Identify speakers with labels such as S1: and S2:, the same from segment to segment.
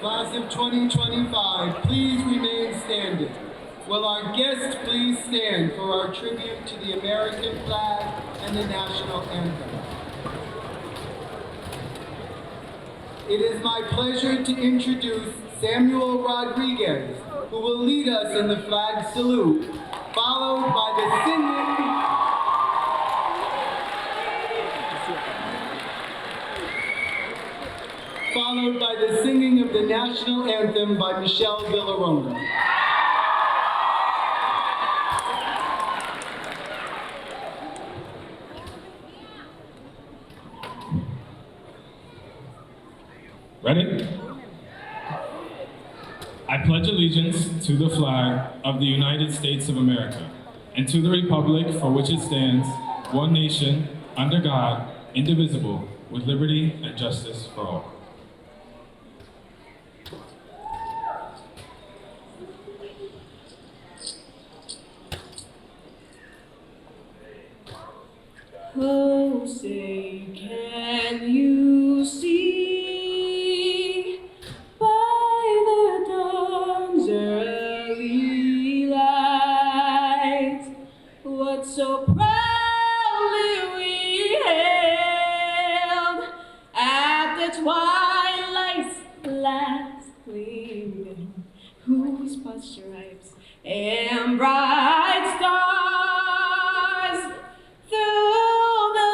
S1: Class of 2025, please remain standing. Will our guests please stand for our tribute to the American flag and the national anthem? It is my pleasure to introduce Samuel Rodriguez, who will lead us in the flag salute, followed by the singing of the national anthem by Michelle Villaronga.
S2: Ready? I pledge allegiance to the flag of the United States of America and to the republic for which it stands, one nation, under God, indivisible, with liberty and justice for all.
S3: Oh, say, can you see by the dawn's early light what so proudly we hailed at the twilight's last gleaming, whose broad stripes and bright stars through the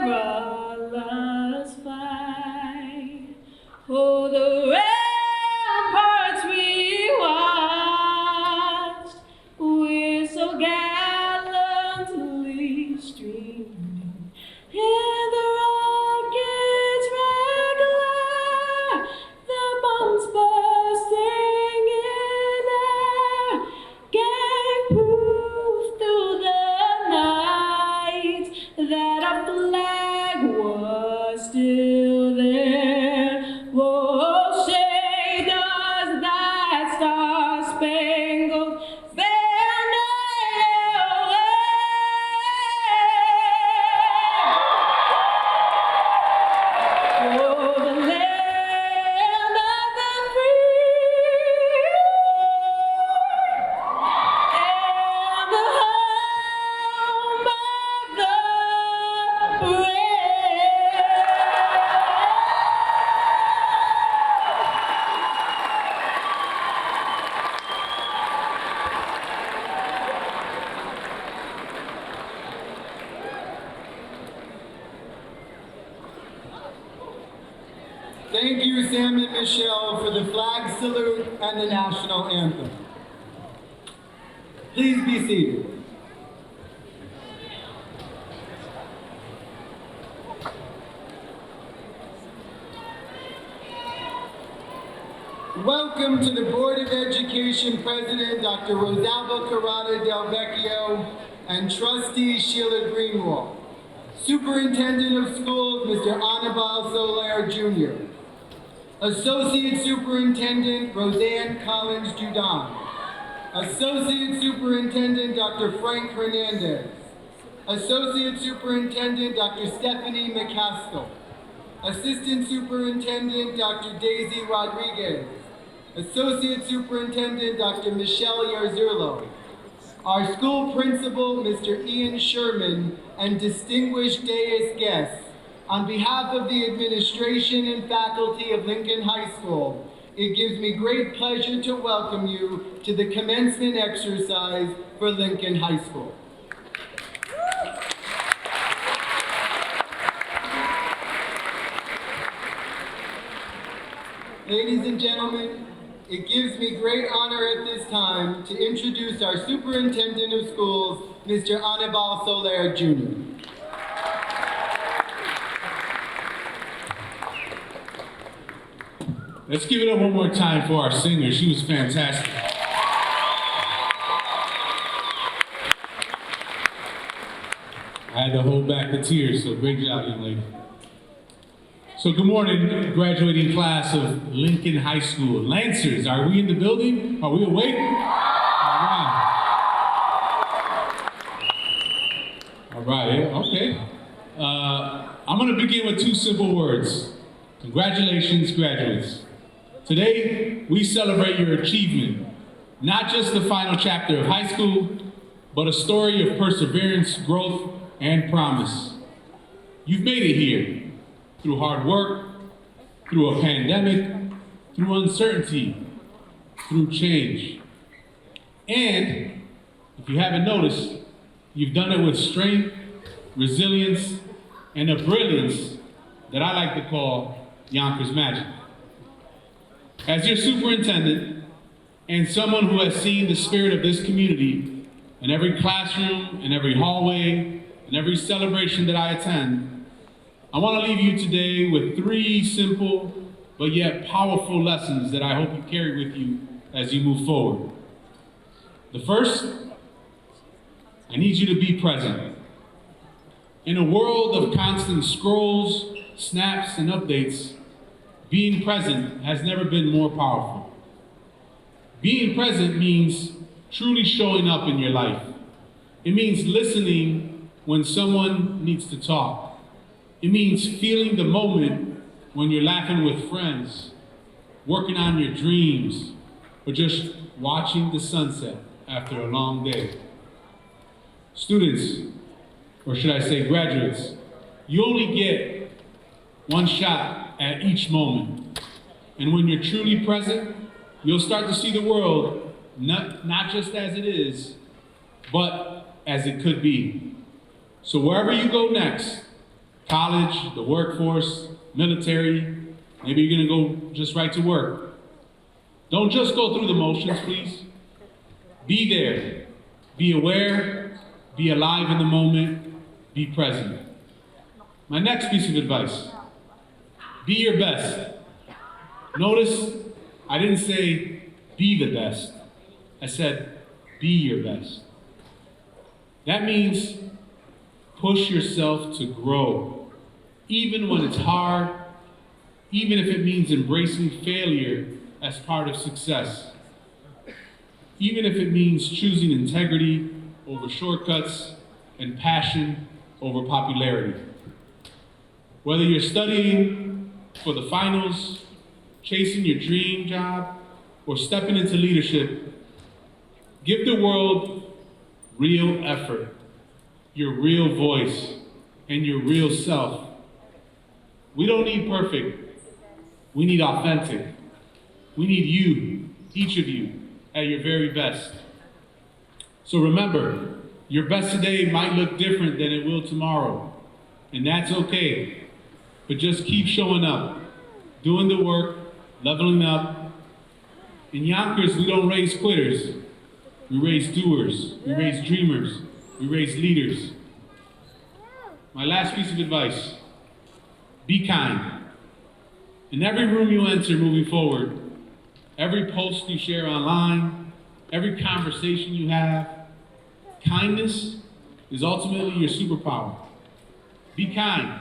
S3: perilous fight, oh, the ramparts we watched, we're so gallantly streaming, and the rockets' red glare, the bombs bursting in air, gave proof through the night that our flag was still there. Oh, say does that star-spangled banner wave o'er the land of the free and the home of the brave.
S1: Thank you, Sam and Michelle, for the flag salute and the national anthem. Please be seated. Welcome to the Board of Education President, Dr. Rosalba Carrata Del Vecchio, and Trustee Sheila Greenwald. Superintendent of Schools, Mr. Anibal Soler Jr. Associate Superintendent, Roseanne Collins Judan. Associate Superintendent, Dr. Frank Hernandez. Associate Superintendent, Dr. Stephanie McCaskill. Assistant Superintendent, Dr. Daisy Rodriguez. Associate Superintendent, Dr. Michelle Yarzurlo. Our school principal, Mr. Ian Sherman, and distinguished dais guests, on behalf of the administration and faculty of Lincoln High School, it gives me great pleasure to welcome you to the commencement exercise for Lincoln High School. Ladies and gentlemen, it gives me great honor at this time to introduce our Superintendent of Schools, Mr. Anibal Soler Jr.
S4: Let's give it up one more time for our singer. She was fantastic. I had to hold back the tears, so great job, young lady. So good morning, graduating class of Lincoln High School. Lancers, are we in the building? Are we awake? All right, okay. I'm gonna begin with two simple words. Congratulations, graduates. Today, we celebrate your achievement, not just the final chapter of high school, but a story of perseverance, growth, and promise. You've made it here through hard work, through a pandemic, through uncertainty, through change. And if you haven't noticed, you've done it with strength, resilience, and a brilliance that I like to call Yonkers magic. As your superintendent and someone who has seen the spirit of this community in every classroom, in every hallway, in every celebration that I attend, I want to leave you today with 3 simple but yet powerful lessons that I hope you carry with you as you move forward. The first, I need you to be present. In a world of constant scrolls, snaps, and updates, being present has never been more powerful. Being present means truly showing up in your life. It means listening when someone needs to talk. It means feeling the moment when you're laughing with friends, working on your dreams, or just watching the sunset after a long day. Students, or should I say graduates, you only get one shot at each moment. And when you're truly present, you'll start to see the world not just as it is, but as it could be. So wherever you go next, college, the workforce, military, maybe you're gonna go just right to work. Don't just go through the motions, please. Be there, be aware, be alive in the moment, be present. My next piece of advice, be your best. Notice I didn't say be the best. I said be your best. That means push yourself to grow, even when it's hard, even if it means embracing failure as part of success, even if it means choosing integrity over shortcuts and passion over popularity. Whether you're studying for the finals, chasing your dream job, or stepping into leadership, give the world real effort, your real voice, and your real self. We don't need perfect, we need authentic. We need you, each of you, at your very best. So remember, your best today might look different than it will tomorrow, and that's okay. But just keep showing up, doing the work, leveling up. In Yonkers, we don't raise quitters. We raise doers, we raise dreamers, we raise leaders. My last piece of advice, be kind. In every room you enter moving forward, every post you share online, every conversation you have, kindness is ultimately your superpower. Be kind.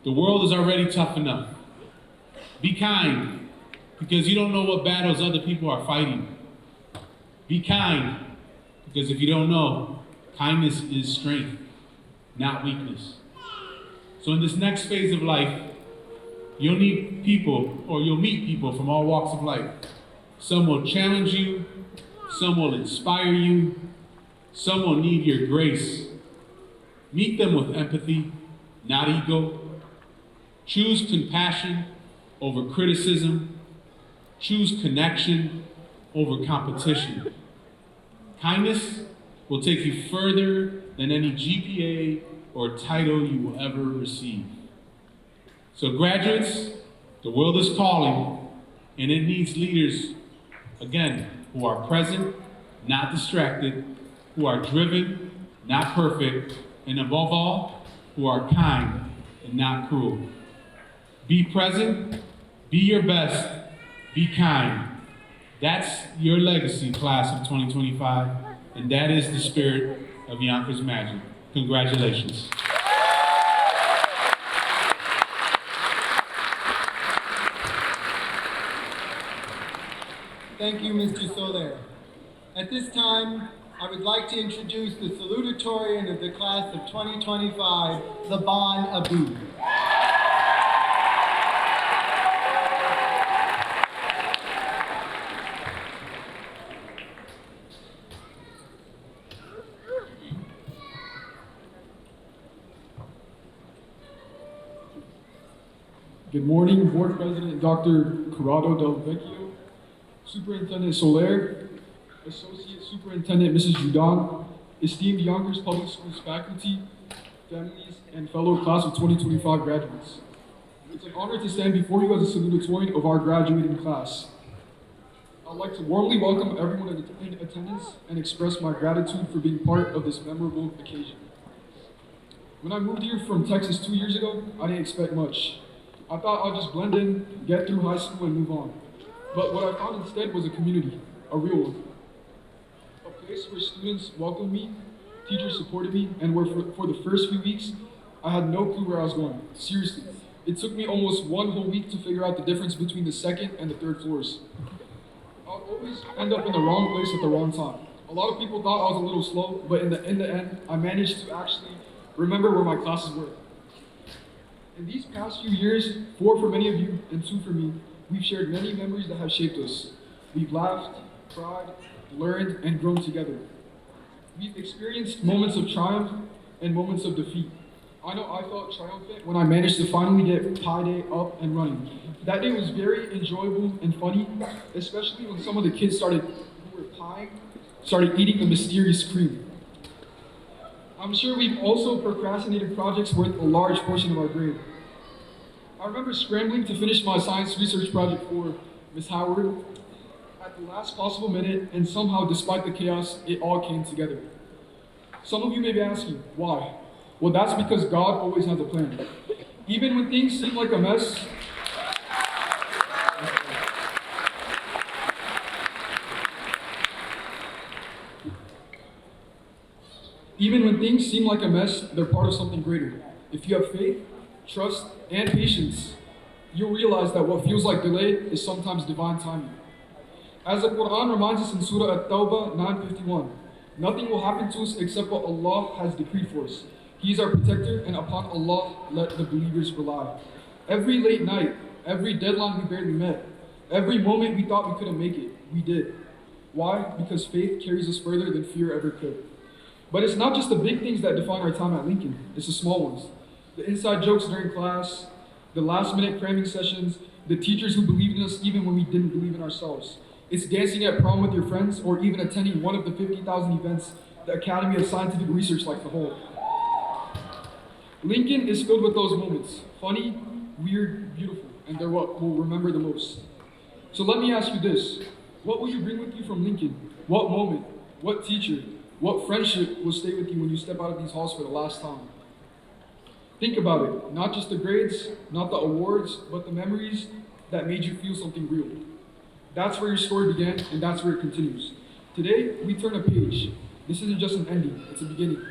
S4: The world is already tough enough. Be kind, because you don't know what battles other people are fighting. Be kind, because if you don't know, kindness is strength, not weakness. So in this next phase of life, you'll meet people from all walks of life. Some will challenge you, some will inspire you, some will need your grace. Meet them with empathy, not ego. Choose compassion over criticism. Choose connection over competition. Kindness will take you further than any GPA or title you will ever receive. So graduates, the world is calling, and it needs leaders, again, who are present, not distracted, who are driven, not perfect, and above all, who are kind and not cruel. Be present, be your best, be kind. That's your legacy, class of 2025, and that is the spirit of Yonkers Magic. Congratulations.
S1: Thank you, Mr. Soler. At this time, I would like to introduce the salutatorian of the class of 2025, Laban Abu.
S5: Good morning, Board President Dr. Corrado Del Vecchio, Superintendent Soler, Associate Superintendent Mrs. Judon, esteemed Yonkers Public Schools faculty, families, and fellow class of 2025 graduates. It's an honor to stand before you as a salutatorian of our graduating class. I'd like to warmly welcome everyone in attendance and express my gratitude for being part of this memorable occasion. When I moved here from Texas 2 years ago, I didn't expect much. I thought I'd just blend in, get through high school, and move on. But what I found instead was a community, a real one. A place where students welcomed me, teachers supported me, and where for the first few weeks, I had no clue where I was going. Seriously, it took me almost one whole week to figure out the difference between the second and the third floors. I'll always end up in the wrong place at the wrong time. A lot of people thought I was a little slow, but in the end, I managed to actually remember where my classes were. In these past few years, 4 for many of you and 2 for me, we've shared many memories that have shaped us. We've laughed, cried, learned, and grown together. We've experienced moments of triumph and moments of defeat. I know I felt triumphant when I managed to finally get Pi Day up and running. That day was very enjoyable and funny, especially when some of the kids who were pieing, started eating the mysterious cream. I'm sure we've also procrastinated projects worth a large portion of our grade. I remember scrambling to finish my science research project for Ms. Howard at the last possible minute, and somehow, despite the chaos, it all came together. Some of you may be asking, why? Well, that's because God always has a plan. Even when things seem like a mess, they're part of something greater. If you have faith, trust, and patience, you'll realize that what feels like delay is sometimes divine timing. As the Quran reminds us in Surah At-Tawbah 9:51, nothing will happen to us except what Allah has decreed for us. He is our protector, and upon Allah let the believers rely. Every late night, every deadline we barely met, every moment we thought we couldn't make it, we did. Why? Because faith carries us further than fear ever could. But it's not just the big things that define our time at Lincoln, it's the small ones. The inside jokes during class, the last minute cramming sessions, the teachers who believed in us even when we didn't believe in ourselves. It's dancing at prom with your friends, or even attending one of the 50,000 events the Academy of Scientific Research likes to hold. Lincoln is filled with those moments, funny, weird, beautiful, and they're what we'll remember the most. So let me ask you this, what will you bring with you from Lincoln? What moment, what teacher, what friendship will stay with you when you step out of these halls for the last time? Think about it, not just the grades, not the awards, but the memories that made you feel something real. That's where your story began, and that's where it continues. Today, we turn a page. This isn't just an ending, it's a beginning.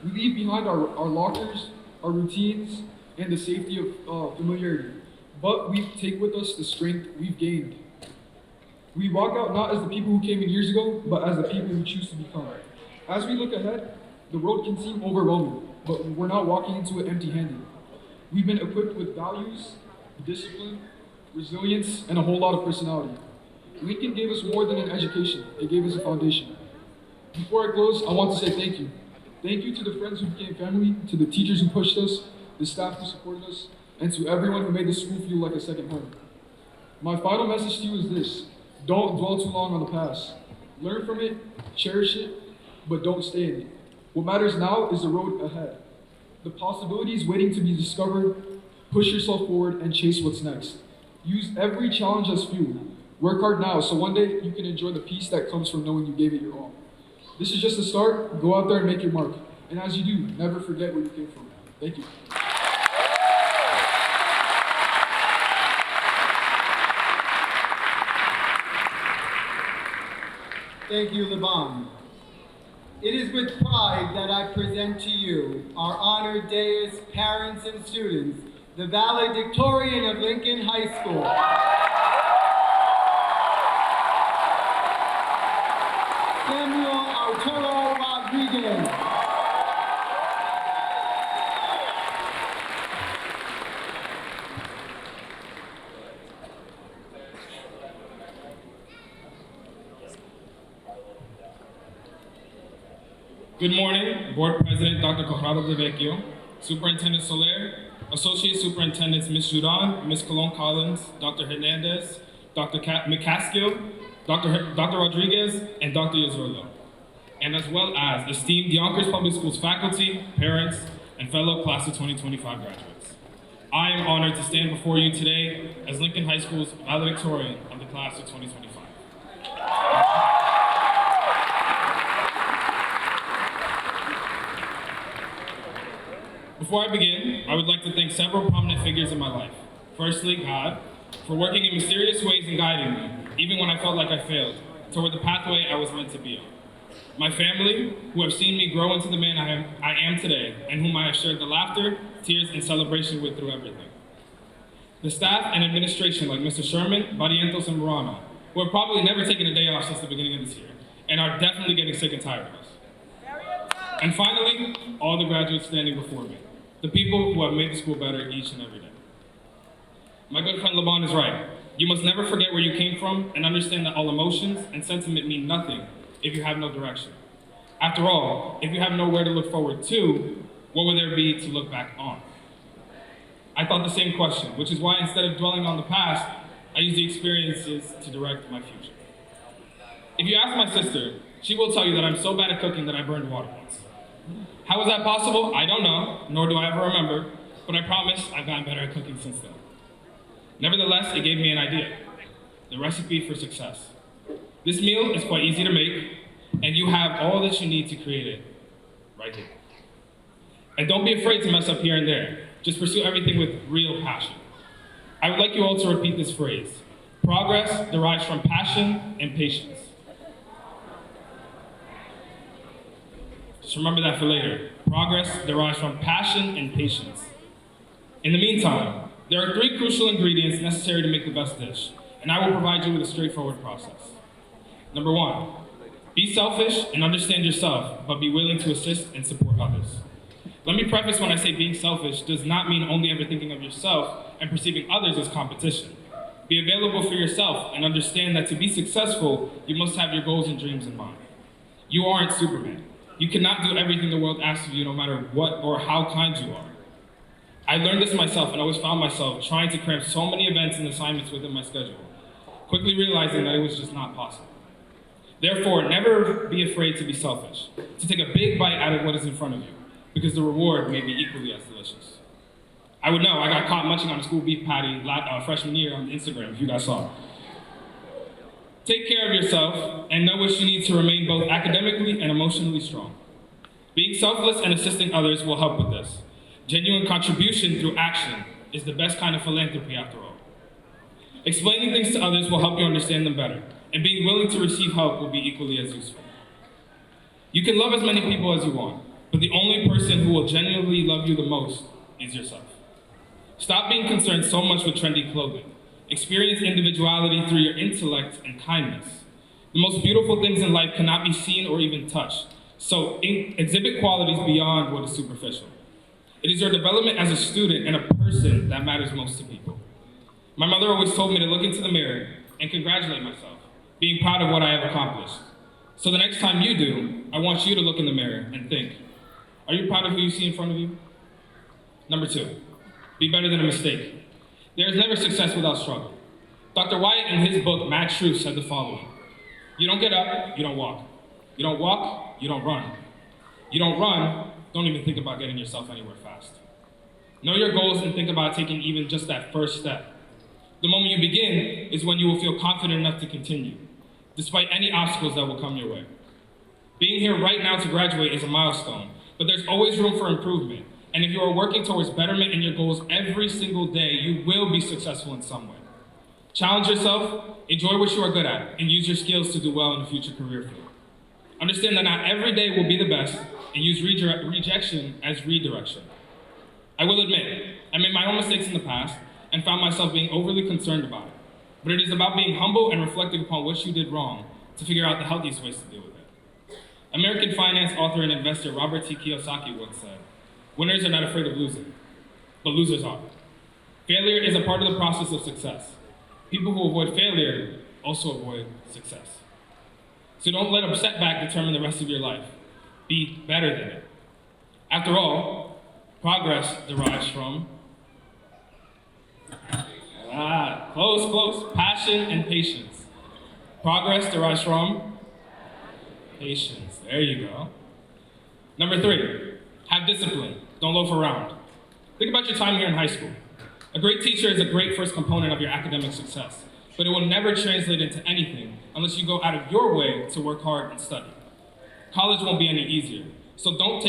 S5: We leave behind our lockers, our routines, and the safety of familiarity. But we take with us the strength we've gained. We walk out not as the people who came in years ago, but as the people we choose to become. As we look ahead, the road can seem overwhelming, but we're not walking into it empty-handed. We've been equipped with values, discipline, resilience, and a whole lot of personality. Lincoln gave us more than an education, it gave us a foundation. Before I close, I want to say thank you. Thank you to the friends who became family, to the teachers who pushed us, the staff who supported us, and to everyone who made the school feel like a second home. My final message to you is this: don't dwell too long on the past. Learn from it, cherish it, but don't stay in it. What matters now is the road ahead. The possibilities waiting to be discovered. Push yourself forward and chase what's next. Use every challenge as fuel. Work hard now so one day you can enjoy the peace that comes from knowing you gave it your all. This is just the start. Go out there and make your mark. And as you do, never forget where you came from. Thank you.
S1: Thank you, Laban. It is with pride that I present to you, our honored dais, parents, and students, the valedictorian of Lincoln High School. Samuel Arturo Rodriguez.
S2: Good morning, Board President Dr. Corrado Del Vecchio, Superintendent Soler, Associate Superintendents Ms. Judan, Ms. Colon Collins, Dr. Hernandez, Dr. McCaskill, Dr. Rodriguez, and Dr. Yazurlo, and as well as esteemed Yonkers Public Schools faculty, parents, and fellow class of 2025 graduates. I am honored to stand before you today as Lincoln High School's valedictorian of the class of 2025. Before I begin, I would like to thank several prominent figures in my life. Firstly, God, for working in mysterious ways and guiding me, even when I felt like I failed, toward the pathway I was meant to be on. My family, who have seen me grow into the man I am today, and whom I have shared the laughter, tears, and celebration with through everything. The staff and administration like Mr. Sherman, Barrientos, and Morano, who have probably never taken a day off since the beginning of this year, and are definitely getting sick and tired of us. And finally, all the graduates standing before me, the people who have made the school better each and every day. My good friend Laban is right. You must never forget where you came from and understand that all emotions and sentiment mean nothing if you have no direction. After all, if you have nowhere to look forward to, what would there be to look back on? I thought the same question, which is why instead of dwelling on the past, I use the experiences to direct my future. If you ask my sister, she will tell you that I'm so bad at cooking that I burned water once. How is that possible? I don't know, nor do I ever remember, but I promise I've gotten better at cooking since then. Nevertheless, it gave me an idea, the recipe for success. This meal is quite easy to make, and you have all that you need to create it right here. And don't be afraid to mess up here and there. Just pursue everything with real passion. I would like you all to repeat this phrase. Progress derives from passion and patience. Just remember that for later. Progress derives from passion and patience. In the meantime, there are 3 crucial ingredients necessary to make the best dish, and I will provide you with a straightforward process. Number 1, be selfish and understand yourself, but be willing to assist and support others. Let me preface when I say being selfish does not mean only ever thinking of yourself and perceiving others as competition. Be available for yourself and understand that to be successful, you must have your goals and dreams in mind. You aren't Superman. You cannot do everything the world asks of you no matter what or how kind you are. I learned this myself and always found myself trying to cram so many events and assignments within my schedule, quickly realizing that it was just not possible. Therefore, never be afraid to be selfish, to take a big bite out of what is in front of you, because the reward may be equally as delicious. I would know, I got caught munching on a school beef patty freshman year on Instagram, if you guys saw it. Take care of yourself and know what you need to remain both academically and emotionally strong. Being selfless and assisting others will help with this. Genuine contribution through action is the best kind of philanthropy after all. Explaining things to others will help you understand them better, and being willing to receive help will be equally as useful. You can love as many people as you want, but the only person who will genuinely love you the most is yourself. Stop being concerned so much with trendy clothing. Experience individuality through your intellect and kindness. The most beautiful things in life cannot be seen or even touched, so exhibit qualities beyond what is superficial. It is your development as a student and a person that matters most to people. My mother always told me to look into the mirror and congratulate myself, being proud of what I have accomplished. So the next time you do, I want you to look in the mirror and think, are you proud of who you see in front of you? Number 2, be better than a mistake. There is never success without struggle. Dr. Wyatt in his book, Mad Truth, said the following: you don't get up, you don't walk. You don't walk, you don't run. You don't run, don't even think about getting yourself anywhere fast. Know your goals and think about taking even just that first step. The moment you begin is when you will feel confident enough to continue, despite any obstacles that will come your way. Being here right now to graduate is a milestone, but there's always room for improvement. And if you are working towards betterment in your goals every single day, you will be successful in some way. Challenge yourself, enjoy what you are good at, and use your skills to do well in the future career field. Understand that not every day will be the best, and use rejection as redirection. I will admit, I made my own mistakes in the past and found myself being overly concerned about it. But it is about being humble and reflecting upon what you did wrong to figure out the healthiest ways to deal with it. American finance author and investor Robert T. Kiyosaki once said, "Winners are not afraid of losing, but losers are." Failure is a part of the process of success. People who avoid failure also avoid success. So don't let a setback determine the rest of your life. Be better than it. After all, Progress derives from close. Passion and patience. Progress derives from patience. There you go. Number 3, have discipline. Don't loaf around. Think about your time here in high school. A great teacher is a great first component of your academic success, but it will never translate into anything unless you go out of your way to work hard and study. College won't be any easier, so don't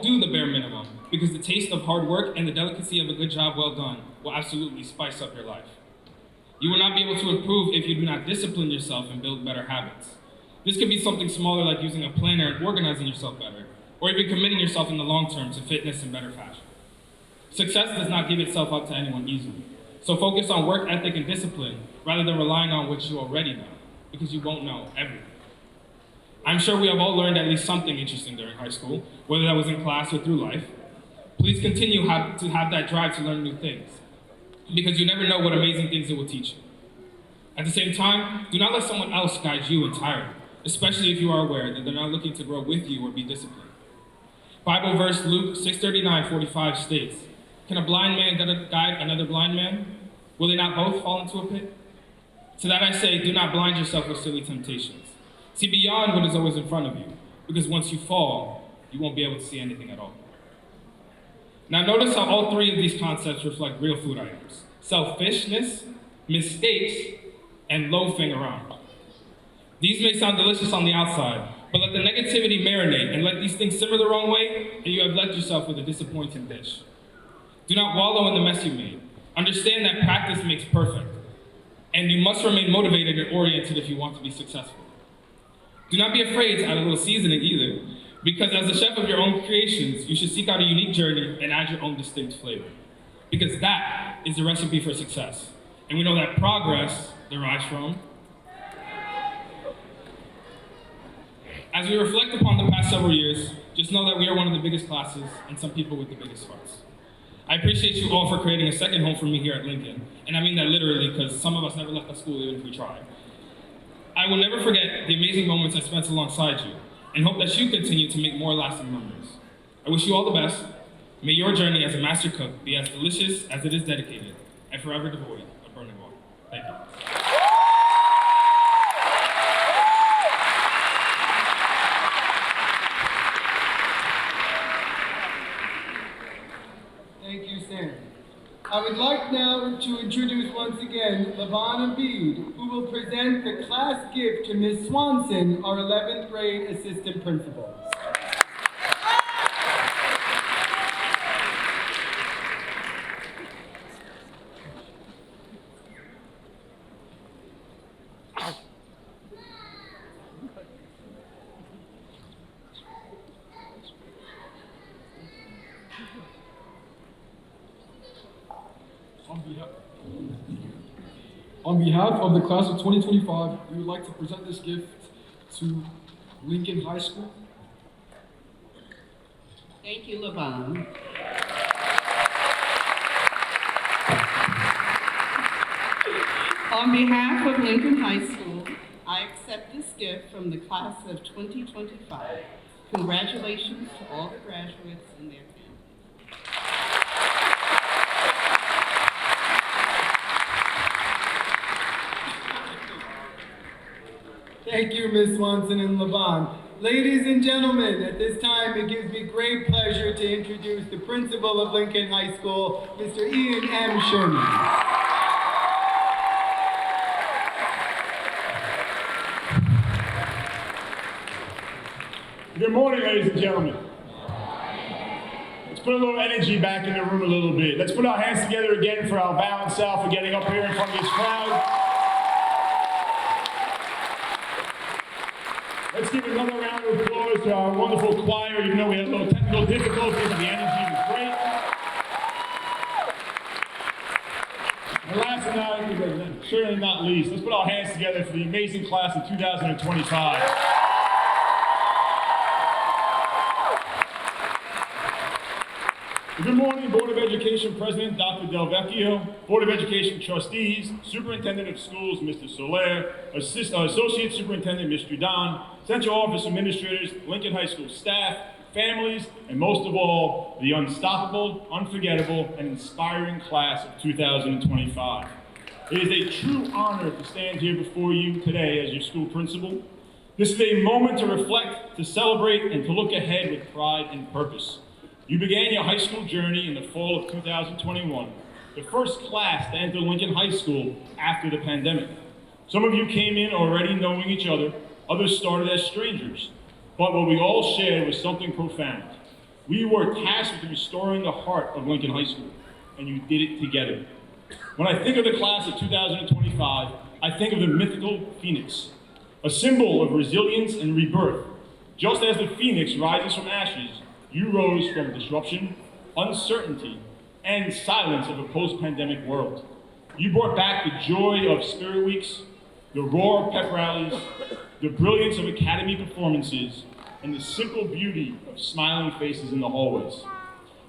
S2: do the bare minimum, because the taste of hard work and the delicacy of a good job well done will absolutely spice up your life. You will not be able to improve if you do not discipline yourself and build better habits. This could be something smaller like using a planner and organizing yourself better, or even committing yourself in the long term to fitness and better fashion. Success does not give itself up to anyone easily, so focus on work ethic and discipline rather than relying on what you already know, because you won't know everything. I'm sure we have all learned at least something interesting during high school, whether that was in class or through life. Please continue to have that drive to learn new things, because you never know what amazing things it will teach you. At the same time, do not let someone else guide you entirely, especially if you are aware that they're not looking to grow with you or be disciplined. Bible verse Luke 6:39-45 states, "Can a blind man guide another blind man? Will they not both fall into a pit? To that I say, do not blind yourself with silly temptations. See beyond what is always in front of you, because once you fall, you won't be able to see anything at all." Now notice how all 3 of these concepts reflect real food items: selfishness, mistakes, and loafing around. These may sound delicious on the outside, but let the negativity marinate and let these things simmer the wrong way, and you have left yourself with a disappointing dish. Do not wallow in the mess you made. Understand that practice makes perfect, and you must remain motivated and oriented if you want to be successful. Do not be afraid to add a little seasoning either, because as the chef of your own creations, you should seek out a unique journey and add your own distinct flavor, because that is the recipe for success. And we know that progress derives from. As we reflect upon the past several years, just know that we are one of the biggest classes and some people with the biggest hearts. I appreciate you all for creating a second home for me here at Lincoln, and I mean that literally because some of us never left the school even if we tried. I will never forget the amazing moments I spent alongside you, and hope that you continue to make more lasting memories. I wish you all the best. May your journey as a master cook be as delicious as it is dedicated, and forever devoid of burning water. Thank you.
S1: Thank you, Sam. I would like now to introduce once again Lavon Abid, who will present the class gift to Ms. Swanson, our 11th grade assistant principal.
S5: On behalf of the class of 2025, we would like to present this gift to Lincoln High School.
S6: Thank you, Lavon. On behalf of Lincoln High School, I accept this gift from the class of 2025. Congratulations to all the graduates and their families.
S1: Thank you, Ms. Swanson and Lavon. Ladies and gentlemen, at this time, it gives me great pleasure to introduce the principal of Lincoln High School, Mr. Ian M. Sherman.
S7: Good morning, ladies and gentlemen. Let's put a little energy back in the room a little bit. Let's put our hands together again for our Val and Sal for getting up here in front of this crowd. Let's give another round of applause to our wonderful choir, even though we had a little technical difficulties, the energy was great. And last but certainly not least, let's put our hands together for the amazing class of 2025. Good morning, Board of Education President Dr. Del Vecchio, Board of Education Trustees, Superintendent of Schools Mr. Soler, Associate Superintendent Ms. Judon, Central Office Administrators, Lincoln High School staff, families, and most of all, the unstoppable, unforgettable, and inspiring class of 2025. It is a true honor to stand here before you today as your school principal. This is a moment to reflect, to celebrate, and to look ahead with pride and purpose. You began your high school journey in the fall of 2021, the first class to enter Lincoln High School after the pandemic. Some of you came in already knowing each other, others started as strangers. But what we all shared was something profound. We were tasked with restoring the heart of Lincoln High School, and you did it together. When I think of the class of 2025, I think of the mythical phoenix, a symbol of resilience and rebirth. Just as the phoenix rises from ashes, you rose from disruption, uncertainty, and silence of a post-pandemic world. You brought back the joy of Spirit Weeks, the roar of pep rallies, the brilliance of academy performances, and the simple beauty of smiling faces in the hallways.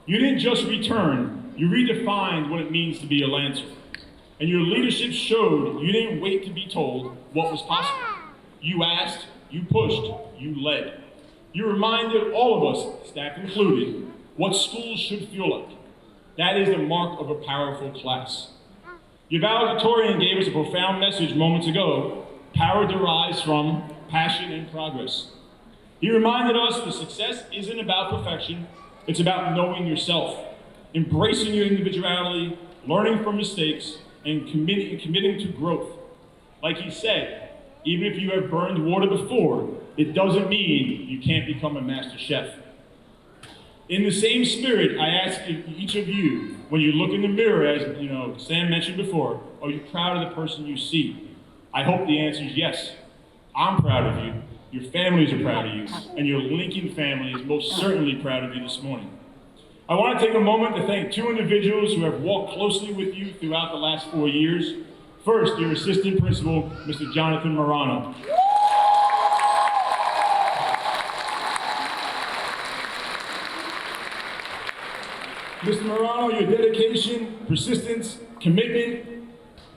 S7: You didn't just return, you redefined what it means to be a Lancer. And your leadership showed you didn't wait to be told what was possible. You asked, you pushed, you led. You reminded all of us, staff included, what schools should feel like. That is the mark of a powerful class. Your valedictorian gave us a profound message moments ago. Power derives from passion and progress. He reminded us that success isn't about perfection, it's about knowing yourself, embracing your individuality, learning from mistakes, and committing to growth. Like he said, even if you have burned water before, it doesn't mean you can't become a master chef. In the same spirit, I ask each of you, when you look in the mirror, as Sam mentioned before, are you proud of the person you see? I hope the answer is yes. I'm proud of you, your families are proud of you, and your Lincoln family is most certainly proud of you this morning. I want to take a moment to thank two individuals who have walked closely with you throughout the last 4 years. First, your assistant principal, Mr. Jonathan Morano. Mr. Morano, your dedication, persistence, commitment,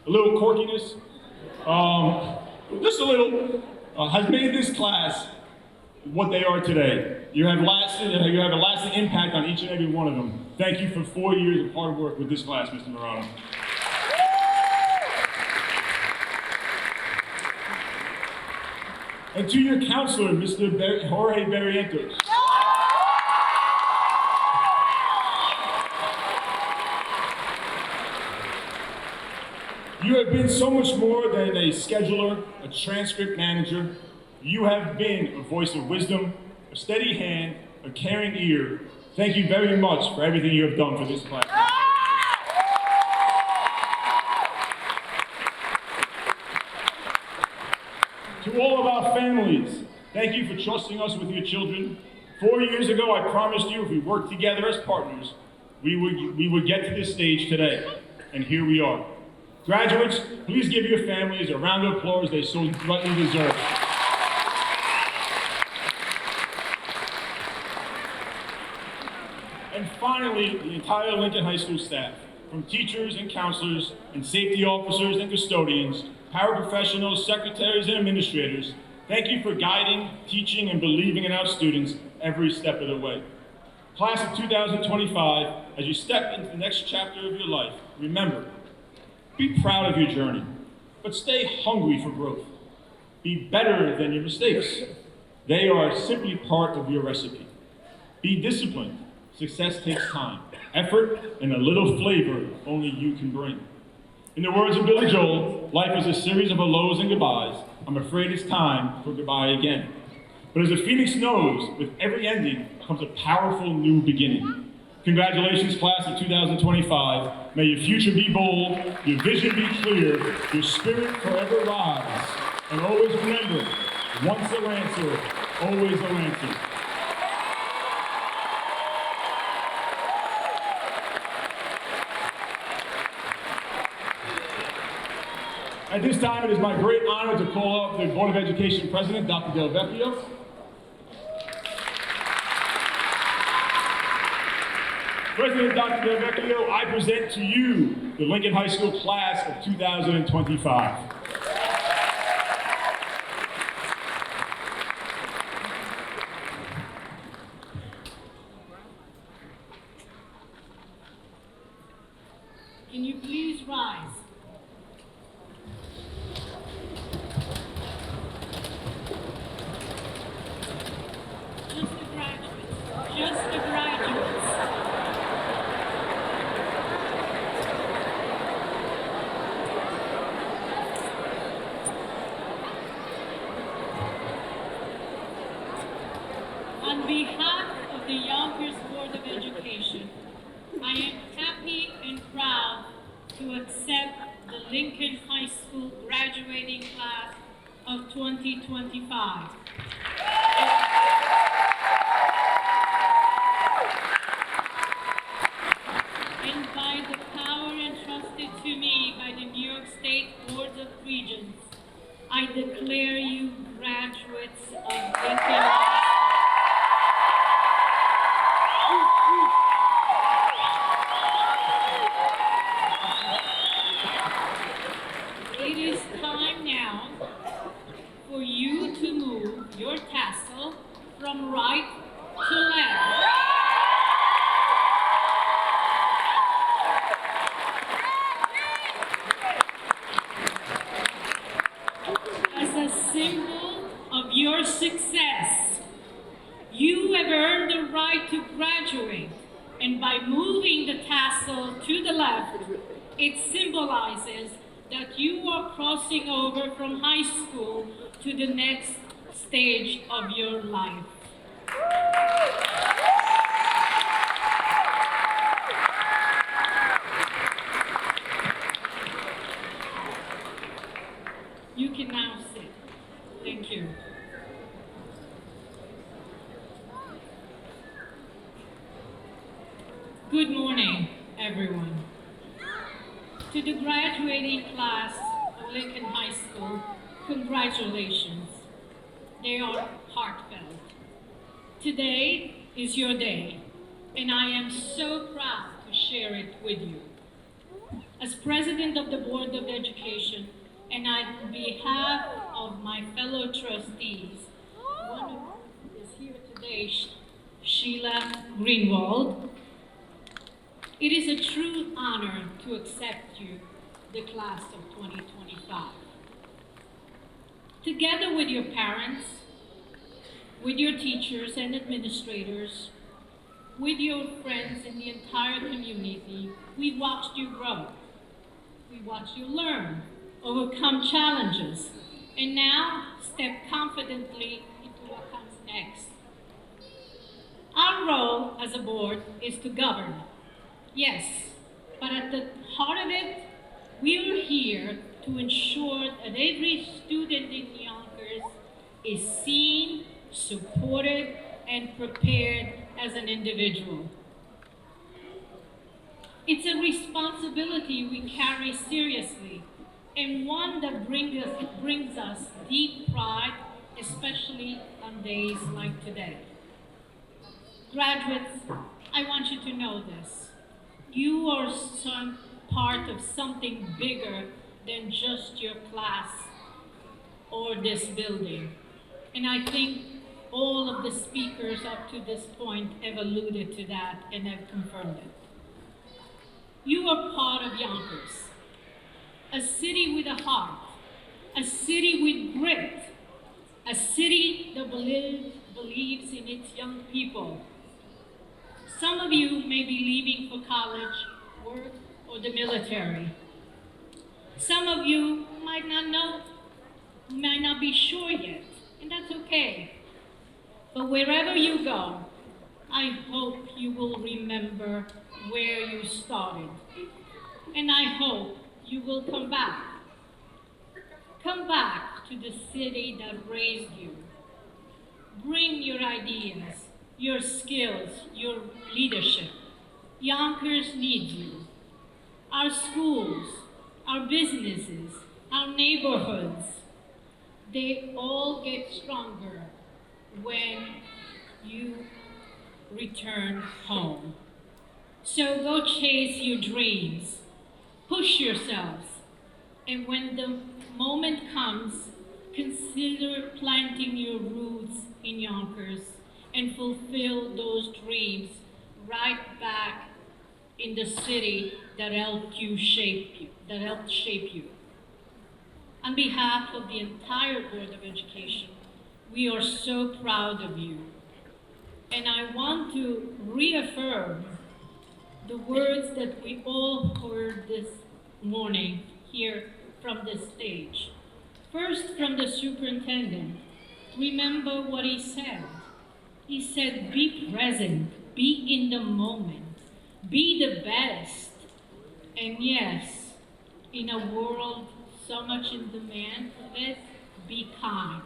S7: a little quirkiness, just a little, has made this class what they are today. You have a lasting impact on each and every one of them. Thank you for 4 years of hard work with this class, Mr. Morano. And to your counselor, Mr. Jorge Barrientos. You have been so much more than a scheduler, a transcript manager. You have been a voice of wisdom, a steady hand, a caring ear. Thank you very much for everything you have done for this class. To all of our families, thank you for trusting us with your children. 4 years ago, I promised you if we worked together as partners, we would get to this stage today, and here we are. Graduates, please give your families a round of applause they so rightly deserve. And finally, the entire Lincoln High School staff, from teachers and counselors and safety officers and custodians, paraprofessionals, secretaries, and administrators, thank you for guiding, teaching, and believing in our students every step of the way. Class of 2025, as you step into the next chapter of your life, remember, be proud of your journey, but stay hungry for growth. Be better than your mistakes. They are simply part of your recipe. Be disciplined. Success takes time, effort, and a little flavor only you can bring. In the words of Billy Joel, life is a series of hellos and goodbyes. I'm afraid it's time for goodbye again. But as the phoenix knows, with every ending comes a powerful new beginning. Congratulations, class of 2025. May your future be bold, your vision be clear, your spirit forever rise. And always remember, once a Lancer, always a Lancer. At this time, it is my great honor to call up the Board of Education President, Dr. Del Vecchio. President Dr. Del Vecchio, I present to you the Lincoln High School class of 2025.
S3: Can you please rise? Just the graduates. Just the graduates. On behalf of the Yonkers Board of Education, I am happy and proud to accept the Lincoln High School graduating class of 2025. And by the power entrusted to me by the New York State Boards of Regents, I declare you graduates of Lincoln High School. It is time now for you to move your tassel from right to left. As a symbol of your success, you have earned the right to graduate, and by moving the tassel to the left, it symbolizes that you are crossing over from high school to the next stage of your life. You can now sit. Thank you. Good morning, everyone. To the graduating class of Lincoln High School, congratulations. They are heartfelt. Today is your day, and I am so proud to share it with you. As president of the Board of Education, and on behalf of my fellow trustees, one of whom is here today, Sheila Greenwald, it is a true honor to accept you, the class of 2025. Together with your parents, with your teachers and administrators, with your friends and the entire community, we watched you grow. We watched you learn, overcome challenges, and now step confidently into what comes next. Our role as a board is to govern. Yes, but at the heart of it, we are here to ensure that every student in Yonkers is seen, supported, and prepared as an individual. It's a responsibility we carry seriously, and one that brings us deep pride, especially on days like today. Graduates, I want you to know this. You are some part of something bigger than just your class or this building. And I think all of the speakers up to this point have alluded to that and have confirmed it. You are part of Yonkers, a city with a heart, a city with grit, a city that believes in its young people. Some of you may be leaving for college, work, or the military. Some of you might not know, might not be sure yet, and that's okay. But wherever you go, I hope you will remember where you started. And I hope you will come back. Come back to the city that raised you. Bring your ideas, your skills, your leadership. Yonkers needs you. Our schools, our businesses, our neighborhoods, they all get stronger when you return home. So go chase your dreams, push yourselves, and when the moment comes, consider planting your roots in Yonkers and fulfill those dreams right back in the city that helped shape you. On behalf of the entire Board of Education, we are so proud of you. And I want to reaffirm the words that we all heard this morning here from this stage. First, from the superintendent, remember what he said. He said, be present, be in the moment, be the best. And yes, in a world so much in demand of it, be kind.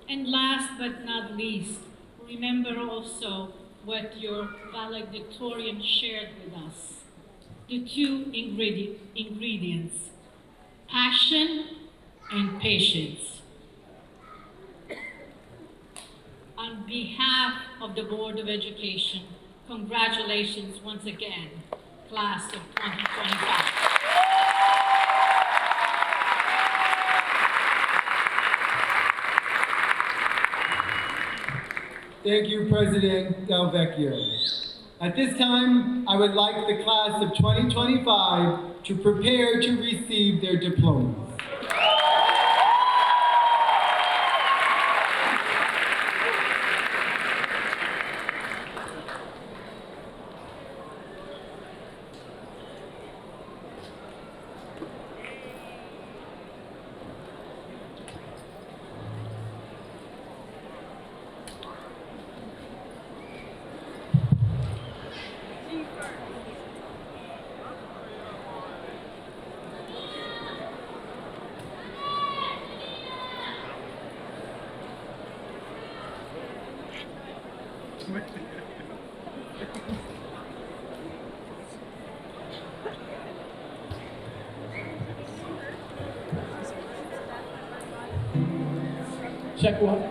S3: And last but not least, remember also what your valedictorian shared with us. The two ingredients, passion and patience. On behalf of the Board of Education, congratulations once again, class of 2025.
S1: Thank you, President Del Vecchio. At this time, I would like the class of 2025 to prepare to receive their diplomas.
S5: Check one.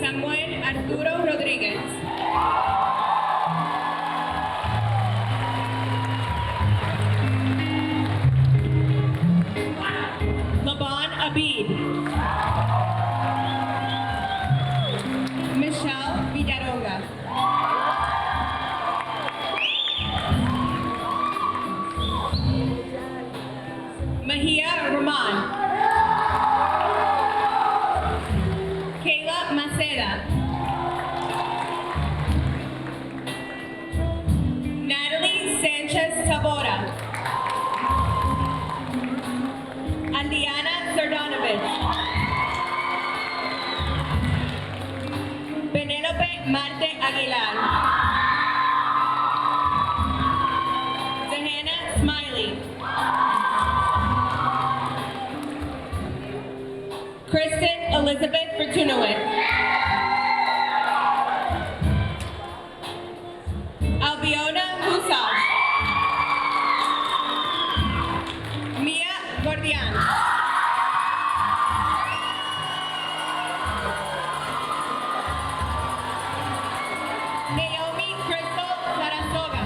S8: Samuel Arturo Rodríguez. Laban Abid. Michelle Villaronga. Mahia Roman. Kayla Maceda. Natalie Sanchez Tabora. Andiana Sardanovich. Penelope Marte Aguilar. Zahana Smiley. Kristen Elizabeth Fortunowicz. Albiona Husas. Mia Gordian. Naomi Crystal Sarasoga.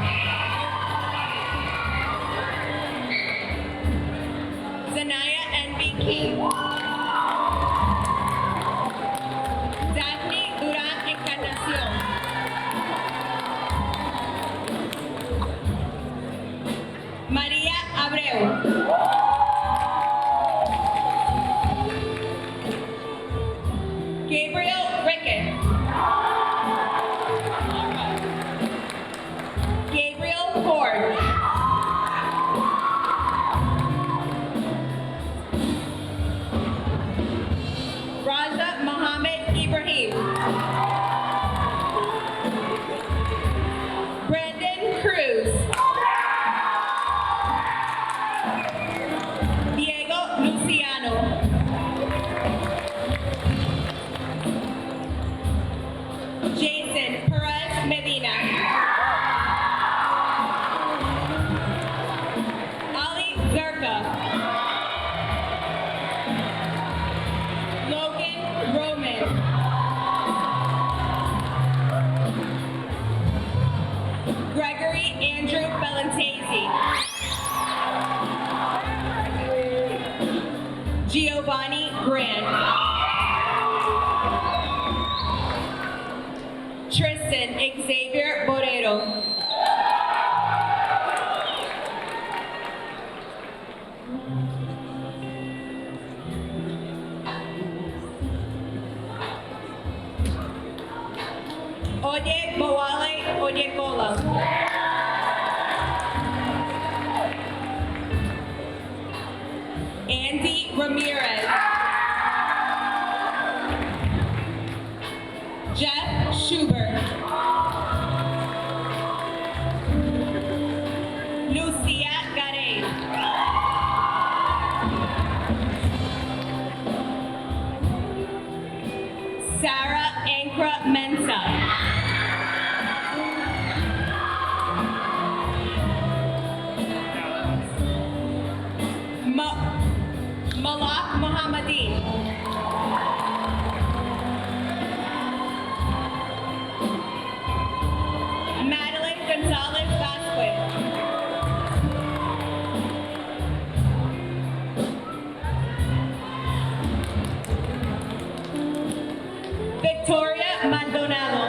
S8: Zanaya N.B. King. Daphne Duran Encarnación. María Abreu. Gabriel Ricketts. Gabriel Ford. Raja Mohammed Ibrahim. Brandon Cruz. Oye Bowale Oyekola. Andy Ramirez. Jeff Schubert. Lucia Garay. Sarah Ankra Mensa. Malak Mohammadin. Madeline Gonzalez Vasquez. Victoria Maldonado.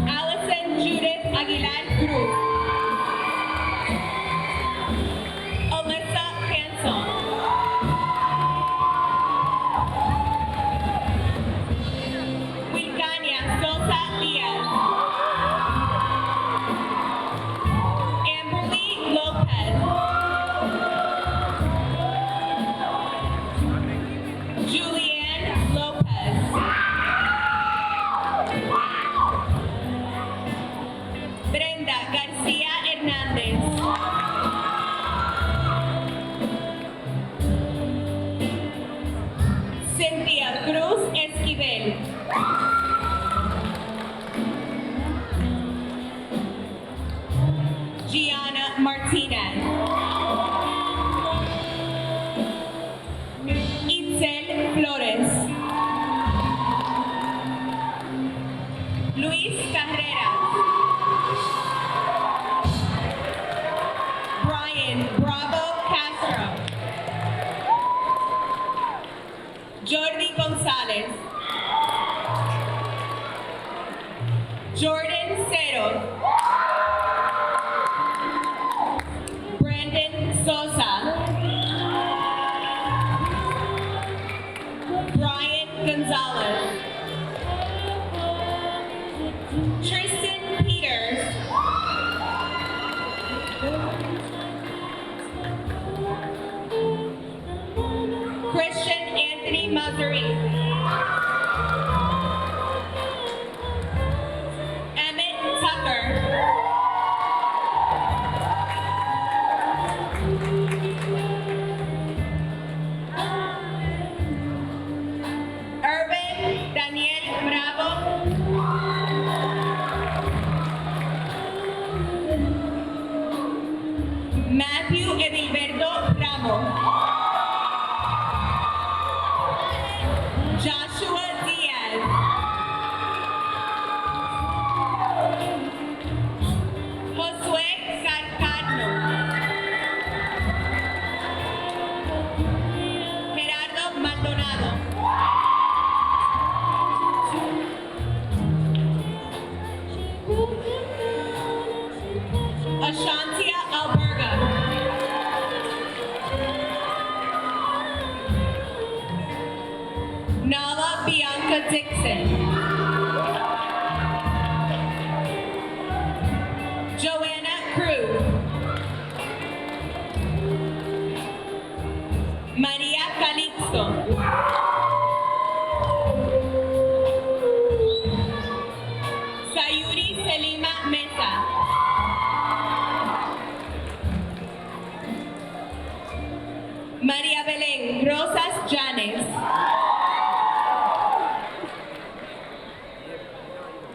S8: Allison Judith Aguilar Cruz. Alyssa Hanson. Wilcania Sosa Diaz. Amberly Lopez. Julianne Lopez. Brenda Garcia Hernandez. Cynthia Cruz Esquivel. Gianna Martinez. Itzel Flores. Luis Carreras. Brian Bravo Castro. Jordi Gonzalez. Jordan Ceros. Brandon Sosa. Brian Gonzalez. Tristan Peters. Christian Anthony Mazzari. Emmett Tucker. Irvin Daniel Bravo. Matthew Edilberto Ramos. Joshua Diaz. Josué Carcano. Gerardo Maldonado. Ashantia Alberga. Nala Bianca Dixon. Joanna Cruz. Maria Calixto. Sayuri Selima Mesa. María Belén Rosas Llanes.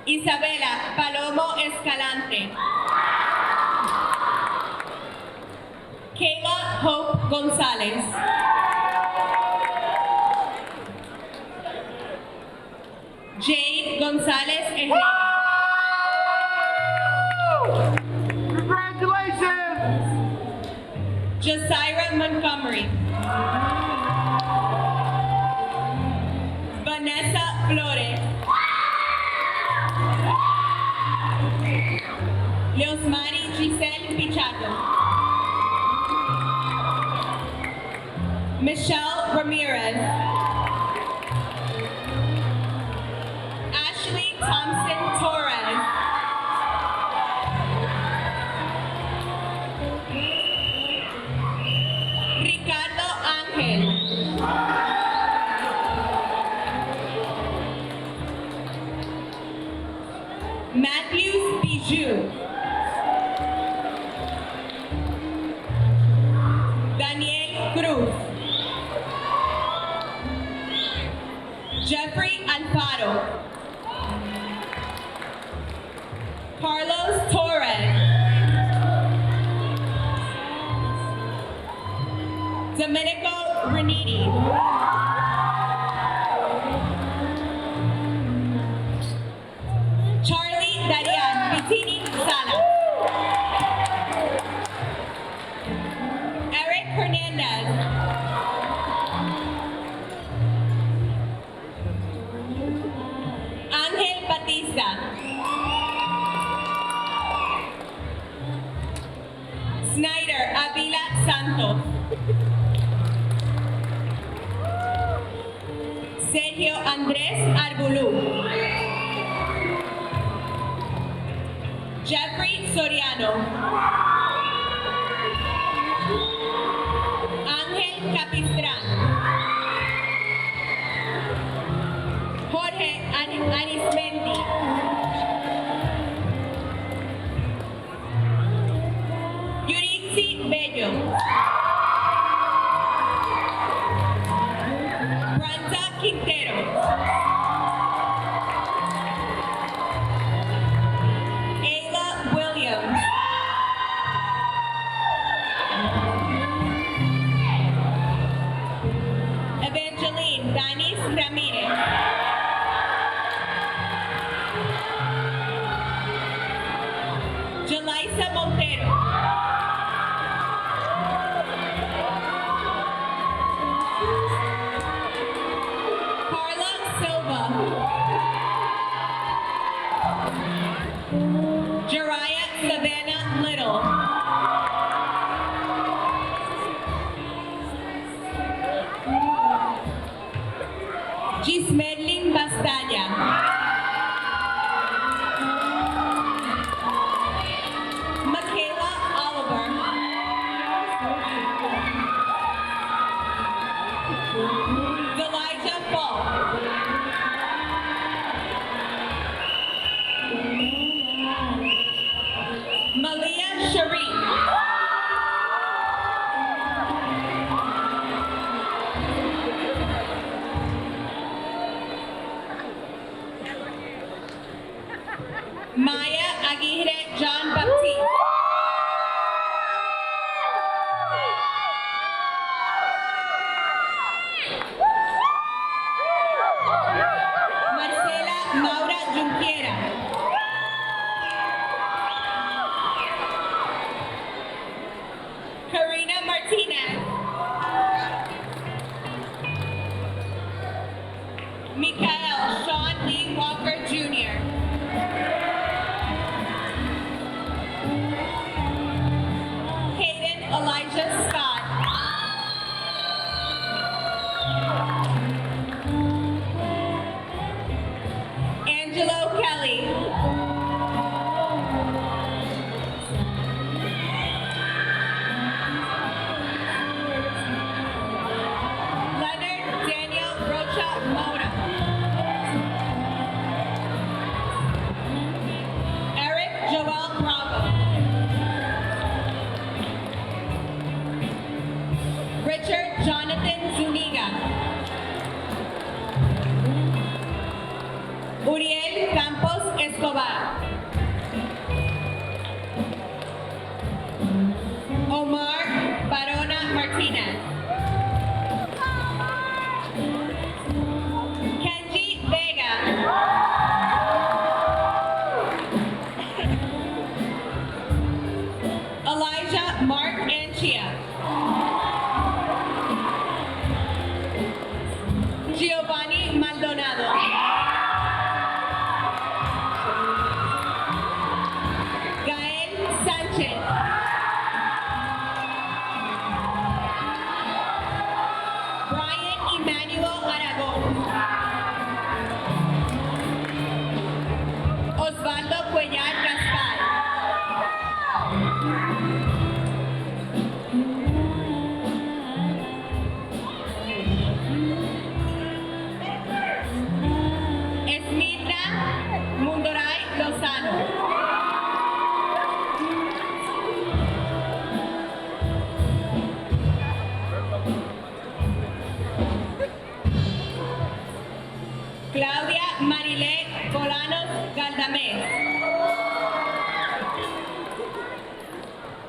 S8: Isabela Palomo Escalante. Kayla Hope González. Jade González Herrera.
S1: Congratulations!
S8: Josira Montgomery. Vanessa Flores. Leosmari Giselle Pichardo. Michelle Ramirez. Matthews Bijou. Daniel Cruz. Jeffrey Alfaro. Carlos Torres. Domenico Reniti. Charlie Darian Pitini Sala. Eric Hernandez. Angel Batista. Snyder Avila Santos. Sergio Andrés Arbulú. Jeffrey Soriano. Ángel Capistrán. Jorge Arismendi. Yurixi Bello. Branta Quintero. Ayla Williams. Evangeline Danis Ramirez. Jalaisa Montero. Carla Silva. Jariah Savannah Little. Gismerlin Bastalla. Michaela Oliver. Elijah Fall. Malia Sharif. Maya Aguirre John Baptiste. Marcela Maura Junquiera. Karina Martinez. Mikael Sean Lee Walker Jr. Hayden Elijah Scott. Angelo Kelly. Leonard Daniel Rocha Mona. Eric Joel Bravo. Richard Jonathan Zuniga. Uriel Campos Escobar. Omar Barona Martinez. Kenji Vega. Elijah Mark Anchia. Giovanni Maldonado. Gael Sanchez. Brian Emmanuel Aragon. Osvaldo Cuellar Gaspar. Esmirna Mundoray Lozano.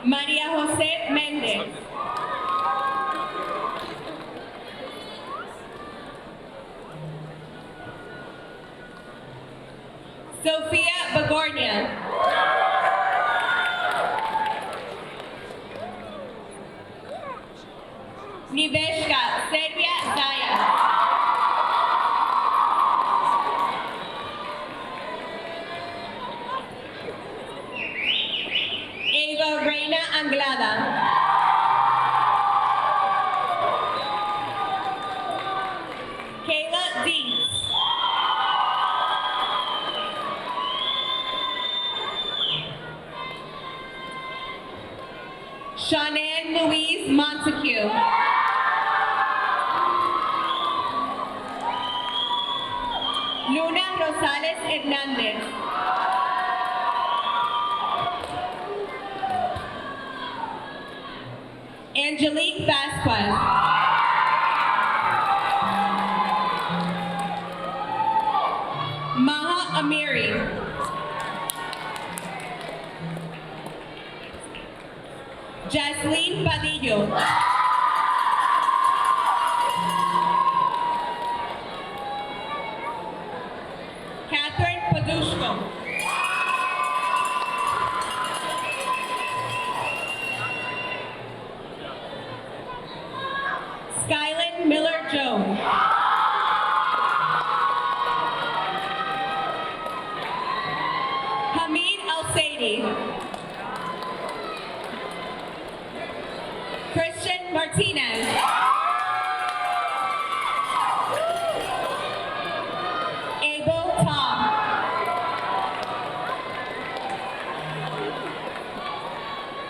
S8: María José Méndez. Sofía Bagornia. Niveshka Serbia Zaya. Eva Reina Anglada. Kayla Deeds. Shanann Louise Montague. Luna Rosales Hernández. Angelique Vasquez. Maha Amiri. Jasleen Padillo. Catherine Padushko. Skylin Miller Jones. Hamid Al Saidi. Christian Martinez. Abel Tom.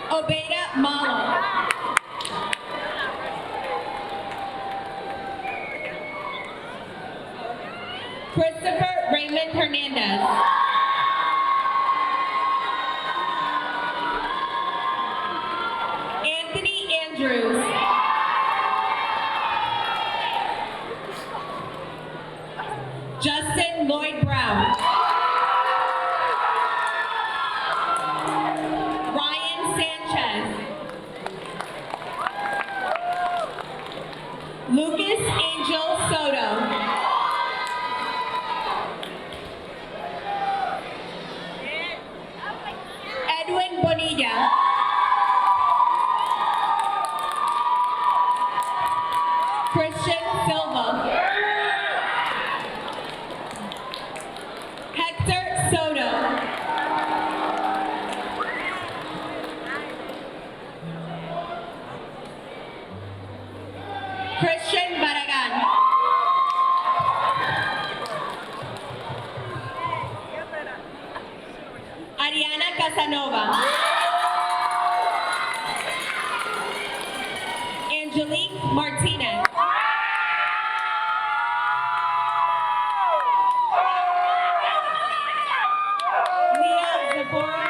S8: Obeda Malo. Christopher Raymond Hernandez. Anthony Andrews. Justin Lloyd Brown. Ryan Sanchez. Lucas Angel Soto. Edwin Bonilla. Christian Silva. Hector Soto. Christian Barragan. Ariana Casanova. Angelique Martinez. Leah Zabora.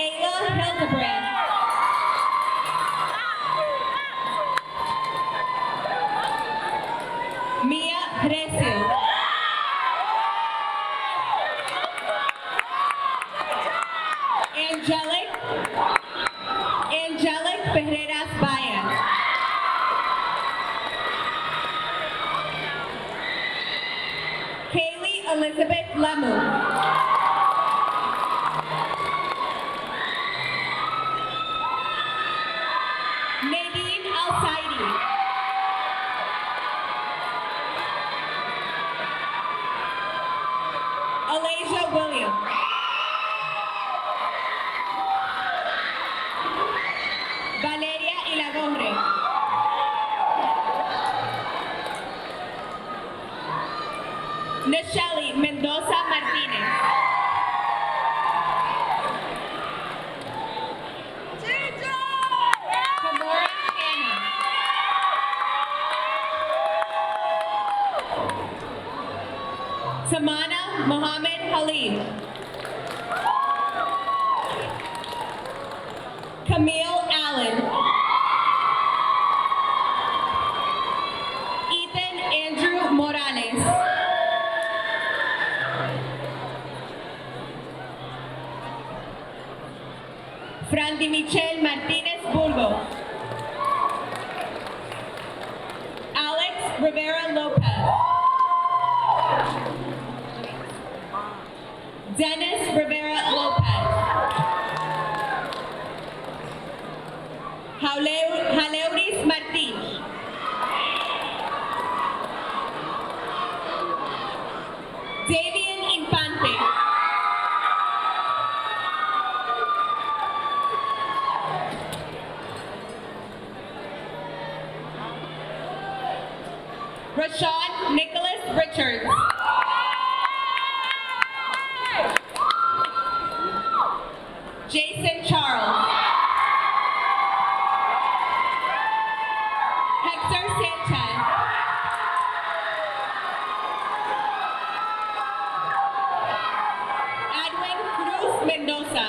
S8: Ayla Hildebrand. Mia Recio. Angelic Ferreras Bayan. Kaylee Elizabeth Lemu. Nadine Al-Saidi. Alasia Williams. Valeria Ilagombre. Nacheli Mendoza Martinez. Kamora Hannah. Samana Mohammed Halid. Camille Allen. Ethan Andrew Morales. Andy Michelle Martinez Burgos. Alex Rivera Lopez. Dennis Rivera Lopez. Jaleuris Martins. Davian Infante. Rashad Nicholas Richards. Jason Charles. Hector Sanchez. Edwin Cruz Mendoza.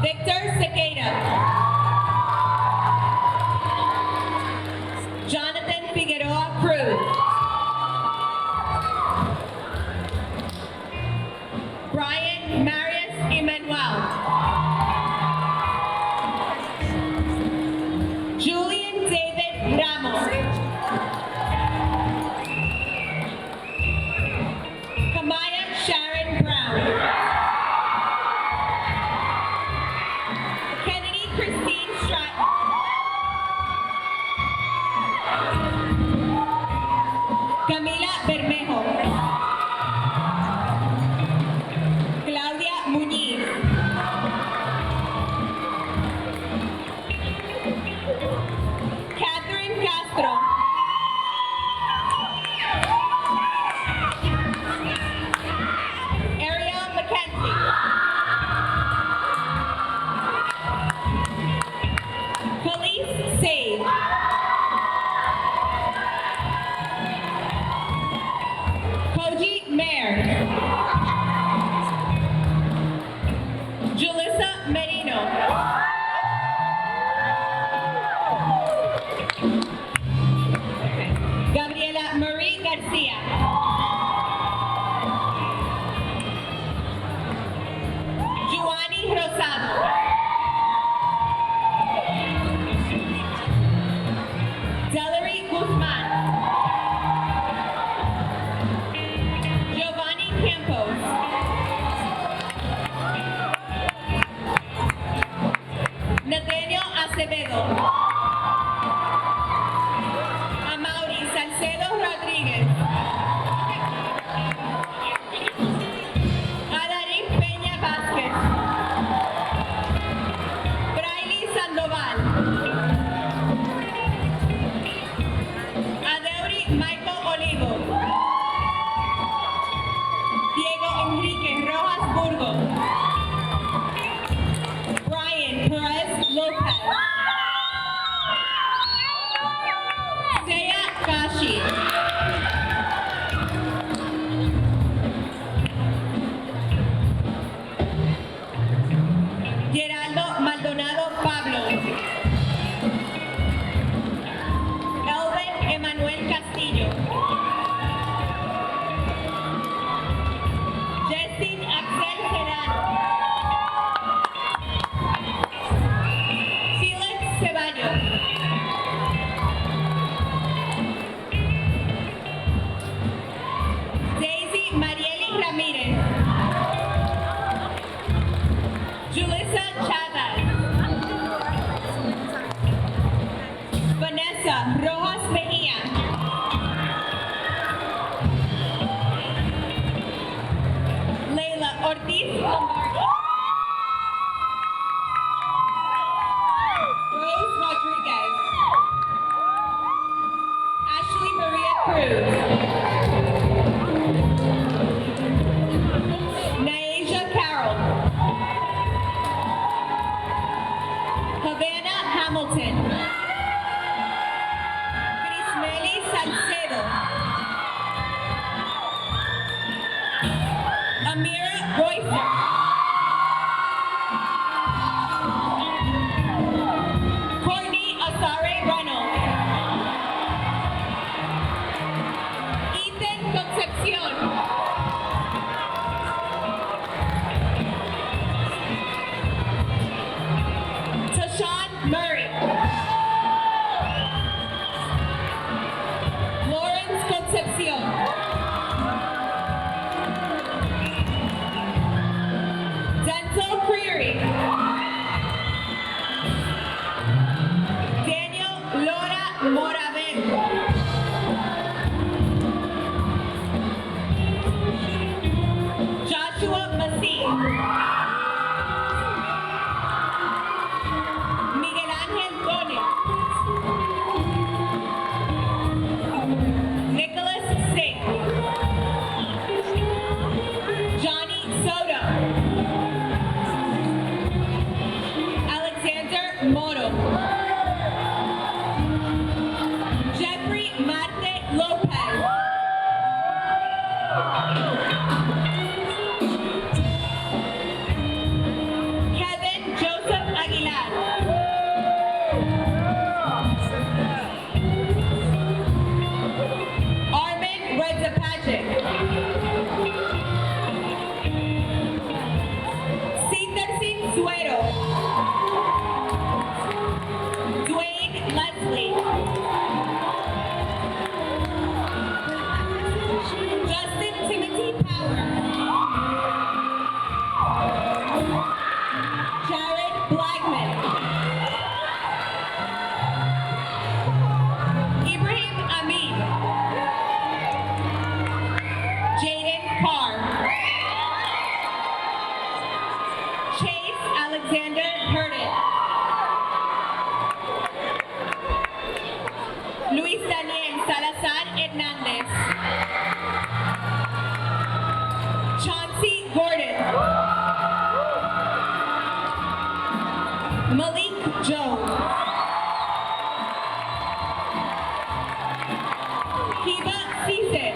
S8: Victor Sequeira. Jonathan Figueroa Cruz. Brian Marius Emmanuel. Julian David Ramos. Kamaya Sharon Brown. Kennedy Christine Stratton. Camila Bermejo. Claudia Muñiz. Catherine Castro. Ariel McKenzie. Khalees Sade. Koji Mayer. Julissa Merino. Gabriela Marie Garcia. Giovanni Rosado. Delary Guzman. Giovanni Campos. Nathaniel Acevedo. Amaury Salcedo Rodríguez. Adarín Peña Vázquez. Braily Sandoval. Adeuri Michael Olivo. Diego Enrique Rojas Burgos. Brian Perez Lopez. Seya Kashi. Geraldo Maldonado Pablo. Elvin Emanuel Castillo. Justin Axel Serrano. Felix Ceballos. Daisy Marieli Ramírez. Julissa Chavez. Vanessa Rojas Mejia. Leila Ortiz Lombardo. Rose Rodriguez. Ashley Maria Cruz. Naisha Carroll. Havana Hamilton. Crismeli Salcedo. Amira Royster. Courtney Asare Reynolds. Hernandez. Chauncey Gordon. Malik Jones. Hiba Cisse.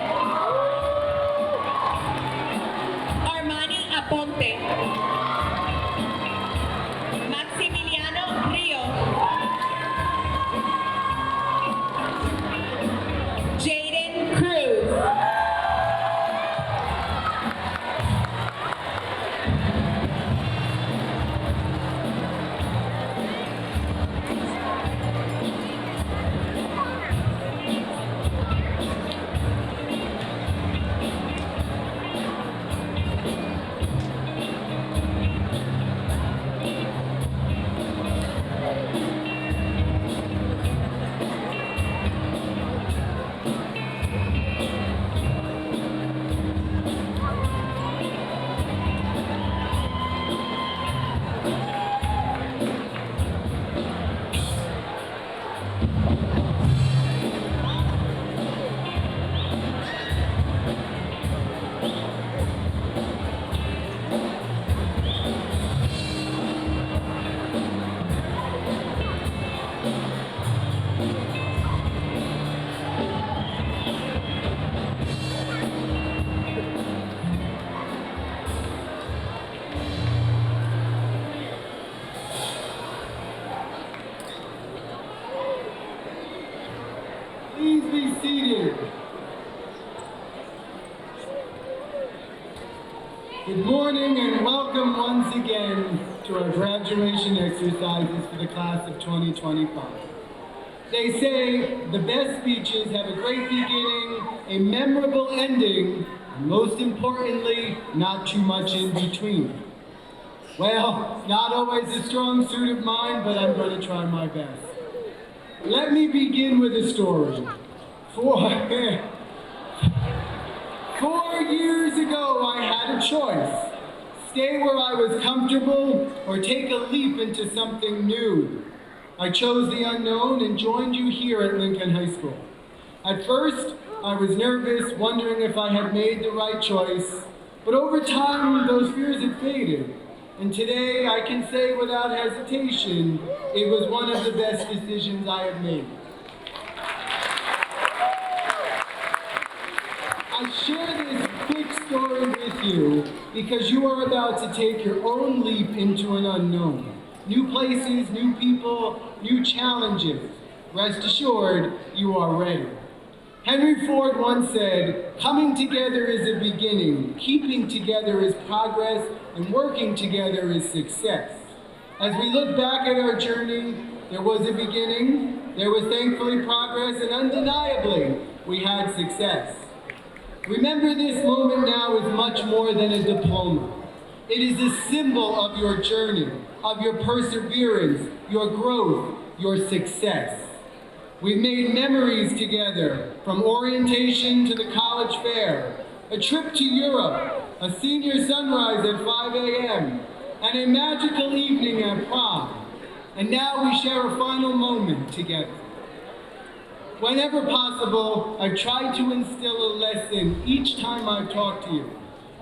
S8: Armani Aponte. Maximiliano Rio. Jaden Cruz.
S1: Please be seated. Good morning and welcome once again to our graduation exercises for the class of 2025. They say the best speeches have a great beginning, a memorable ending, and most importantly, not too much in between. Well, not always a strong suit of mine, but I'm going to try my best. Let me begin with a story. 4 years ago, I had a choice. Stay where I was comfortable or take a leap into something new. I chose the unknown and joined you here at Lincoln High School. At first, I was nervous, wondering if I had made the right choice, but over time, those fears had faded. And today, I can say without hesitation, it was one of the best decisions I have made. I share this quick story with you because you are about to take your own leap into an unknown. New places, new people, new challenges. Rest assured, you are ready. Henry Ford once said, "Coming together is a beginning, keeping together is progress, and working together is success." As we look back at our journey, there was a beginning, there was thankfully progress, and undeniably, we had success. Remember, this moment now is much more than a diploma. It is a symbol of your journey, of your perseverance, your growth, your success. We've made memories together, from orientation to the college fair, a trip to Europe, a senior sunrise at 5 a.m., and a magical evening at prom. And now we share a final moment together. Whenever possible, I've tried to instill a lesson each time I've talked to you.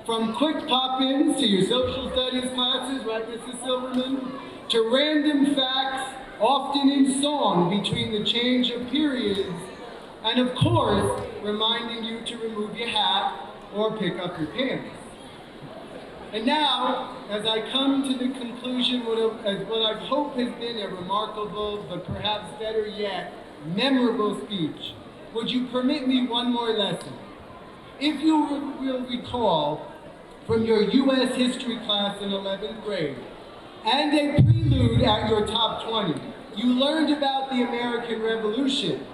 S1: From quick pop-ins to your social studies classes, right, Mrs. Silverman, to random facts, often in song between the change of periods, and of course, reminding you to remove your hat or pick up your pants. And now, as I come to the conclusion of what I hope has been a remarkable, but perhaps better yet, memorable speech, would you permit me one more lesson? If you will recall from your U.S. history class in 11th grade, and a prelude at your top 20, you learned about the American Revolution.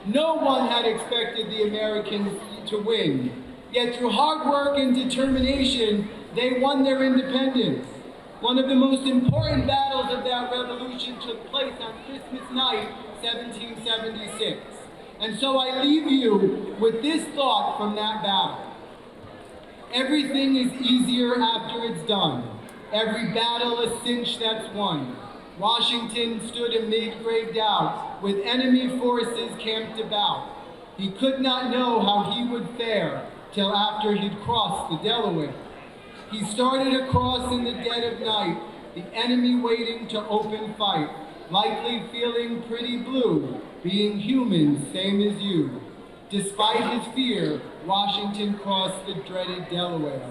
S1: No one had expected the Americans to win, yet through hard work and determination, they won their independence. One of the most important battles of that revolution took place on Christmas night, 1776. And so I leave you with this thought from that battle. Everything is easier after it's done. Every battle a cinch that's won. Washington stood amid grave doubt, with enemy forces camped about. He could not know how he would fare till after he'd crossed the Delaware. He started across in the dead of night, the enemy waiting to open fight, likely feeling pretty blue, being human, same as you. Despite his fear, Washington crossed the dreaded Delaware.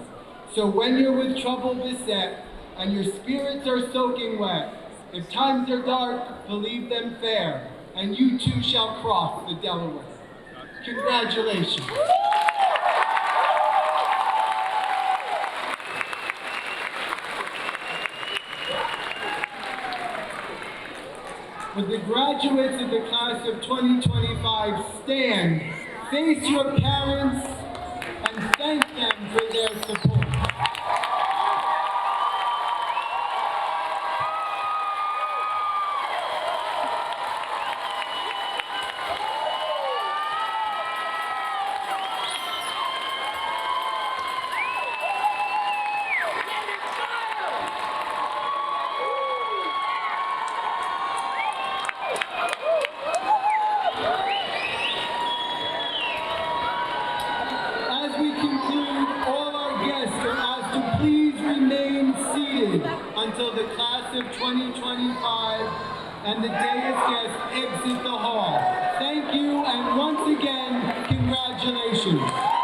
S1: So when you're with trouble beset, and your spirits are soaking wet, if times are dark, believe them fair, and you too shall cross the Delaware. Congratulations. Would the graduates of the class of 2025 stand, face your parents, and thank them for their support. As we conclude, all our guests are asked to please remain seated until the class of 2025 and the dais guests exit the hall. Thank you, and once again, congratulations.